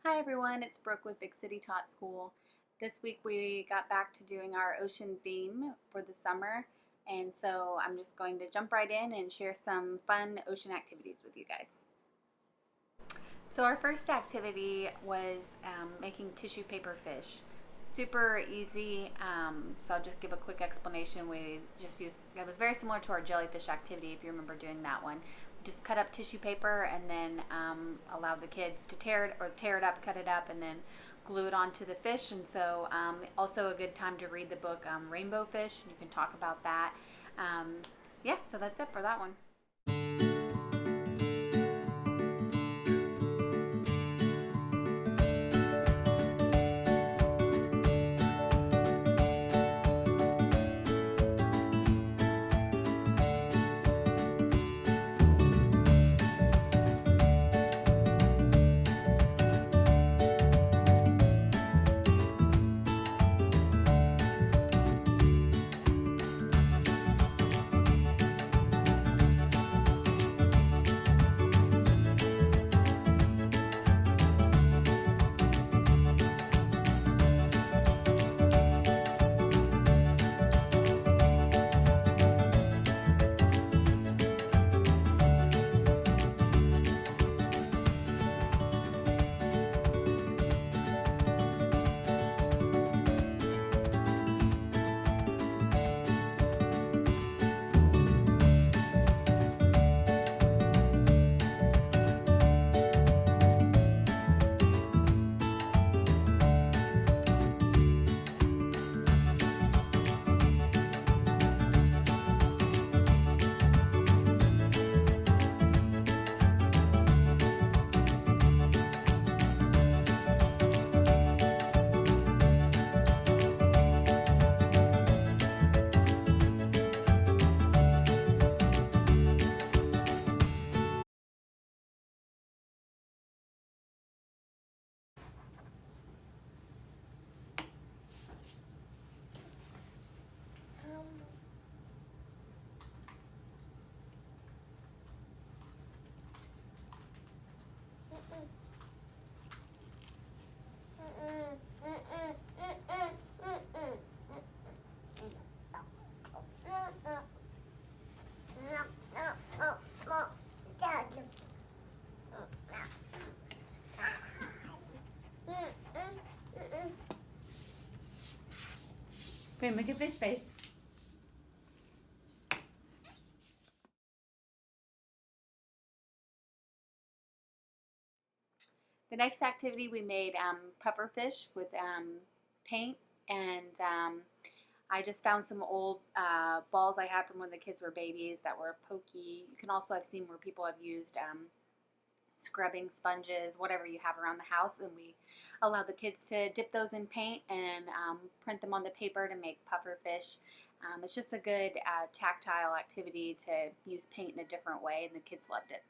Hi everyone, it's Brooke with Big City Tot School. This week we got back to doing our ocean theme for the summer, and so I'm just going to jump right in and share some fun ocean activities with you guys. So our first activity was making tissue paper fish. Super easy, so I'll just give a quick explanation. We just used, it was very similar to our jellyfish activity if you remember doing that one. Just cut up tissue paper and then allow the kids to tear it up, cut it up, and then glue it onto the fish. And so also a good time to read the book Rainbow Fish. You can talk about that. Yeah, so that's it for that one. Okay, make a fish face. The next activity we made puffer fish with paint, and I just found some old balls I had from when the kids were babies that were pokey. You can also, I've seen where people have used scrubbing sponges, whatever you have around the house, and we allow the kids to dip those in paint and print them on the paper to make puffer fish. It's just a good tactile activity to use paint in a different way, and the kids loved it.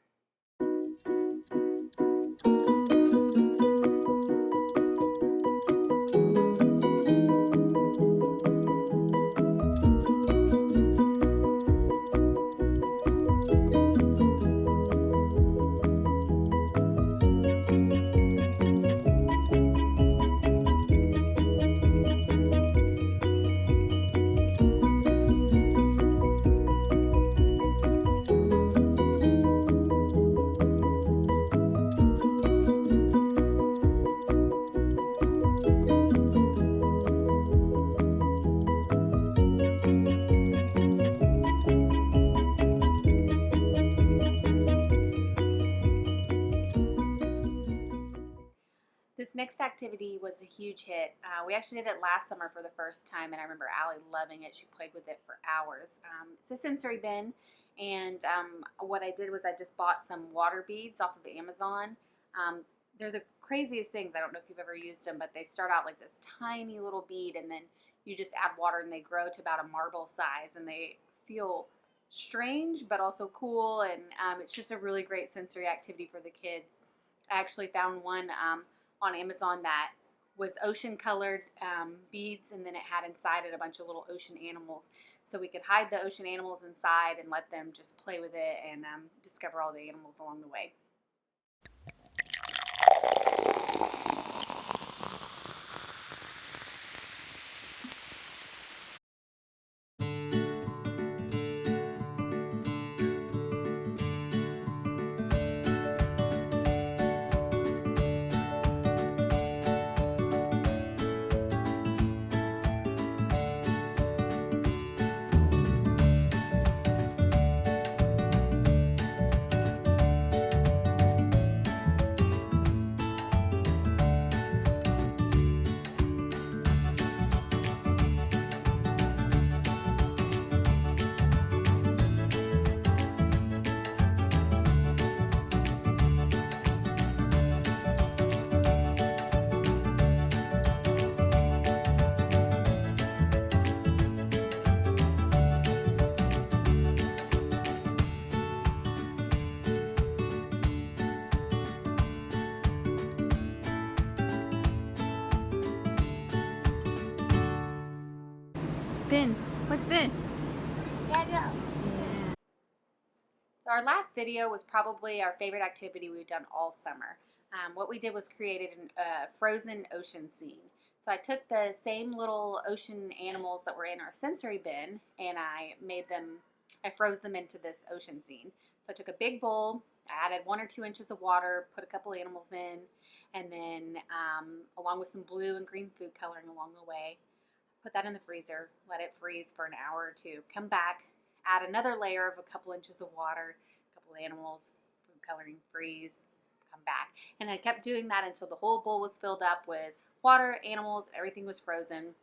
This next activity was a huge hit. We actually did it last summer for the first time, and I remember Allie loving it. She played with it for hours. It's a sensory bin, and what I did was I just bought some water beads off of Amazon. They're the craziest things. I don't know if you've ever used them, but they start out like this tiny little bead, and then you just add water, and they grow to about a marble size, and they feel strange but also cool, and it's just a really great sensory activity for the kids. I actually found one on Amazon that was ocean colored beads, and then it had inside it a bunch of little ocean animals. So we could hide the ocean animals inside and let them just play with it and discover all the animals along the way. in? What's this? Yellow. Yeah. So our last video was probably our favorite activity we've done all summer. What we did was created a frozen ocean scene. So I took the same little ocean animals that were in our sensory bin and I froze them into this ocean scene. So I took a big bowl, I added 1 or 2 inches of water, put a couple animals in, and then along with some blue and green food coloring along the way, put that in the freezer, let it freeze for an hour or two, come back, add another layer of a couple inches of water, a couple animals, food coloring, freeze, come back. And I kept doing that until the whole bowl was filled up with water, animals, everything was frozen.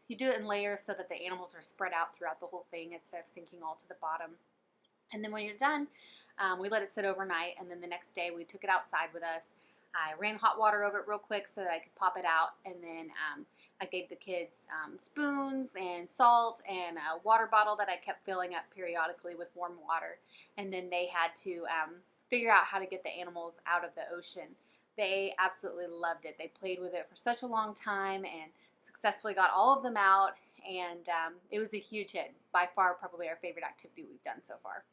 You do it in layers so that the animals are spread out throughout the whole thing instead of sinking all to the bottom. And then when you're done, we let it sit overnight, and then the next day we took it outside with us. I ran hot water over it real quick so that I could pop it out, and then I gave the kids spoons and salt and a water bottle that I kept filling up periodically with warm water. And then they had to figure out how to get the animals out of the ocean. They absolutely loved it. They played with it for such a long time and successfully got all of them out, and it was a huge hit. By far, probably our favorite activity we've done so far.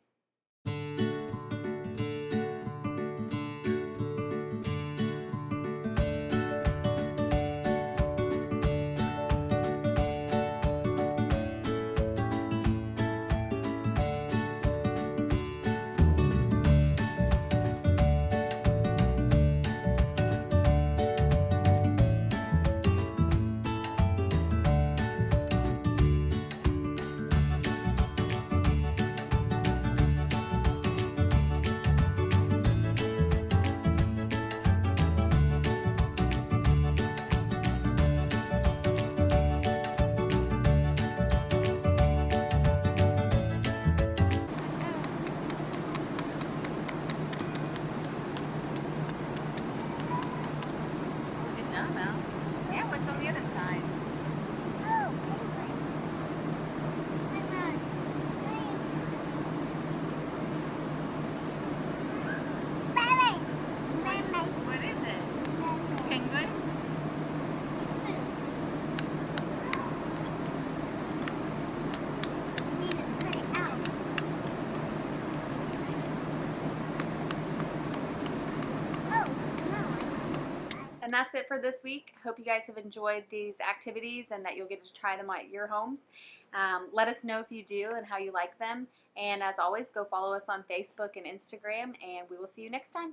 Good job, Al. Yeah, what's on the other side? Oh, penguin. Penguin. Penguin. What is it? Penguin? And that's it for this week. Hope you guys have enjoyed these activities and that you'll get to try them at your homes. Let us know if you do and how you like them. And as always, go follow us on Facebook and Instagram, and we will see you next time.